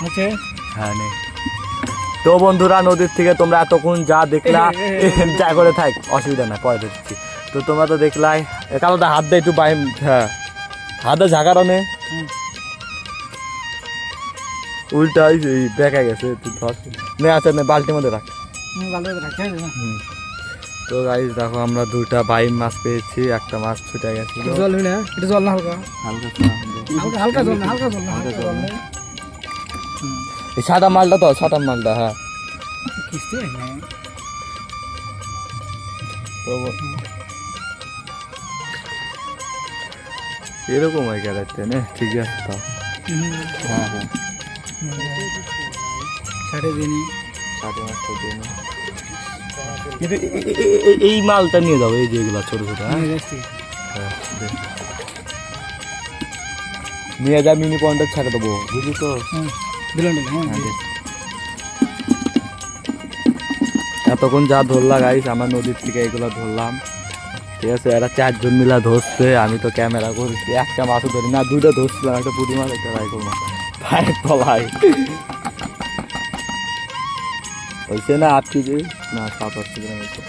আছে হ্যাঁ নে। তো বন্ধুরা নদীর থেকে তোমরা এতক্ষণ যা দেখলা যা করে থাক অসুবিধা না পরে দেখছি। তো তোমরা তো দেখলাই কালো হাত দিয়ে একটু বাইম, হ্যাঁ হাতে ঝাঁকার অনে উল্টা হয়েছে দেখা গেছে তুই ধর নে আছে নে বালতির মধ্যে রাখ। ভালো রাখে তো গাইস দেখো আমরা দুইটা বাইম মাছ পেয়েছি, একটা মাছ ছুটে গেছিল। জল না এটা জল না হালকা হালকা হালকা হালকা জল না হালকা জল না হালকা জল না এই সাদা মালটা তো সাদা মালটা হ্যাঁ। কিস্তি না তো এরকম হয় গেলাতে না ঠিক আছে তাও হ্যাঁ হ্যাঁ সাড়ে দিনই সাড়ে মাছটা দিয়ে না কিন্তু এই মালটা নিয়ে যাবো এই যেগুলো ছোট ছোট হ্যাঁ নিয়ে যা মিনি পয়েন্টটা ছেড়ে দেবো বুঝলি তো দিলেন এতক্ষণ যা ধরলা গাইস আমরা নদীর থেকে এগুলো ধরলাম ঠিক আছে। এরা 4 জন মিলা ধরছে, আমি তো ক্যামেরা করছি, একটা মাছও ধরি না, দুইটা ধরছিলাম, একটা পুঁটি মাছ একটা রাইকো মাছ পায়ের তলায় হয়েছে না 8 কেজি না 7-8 কেজি হয়েছে।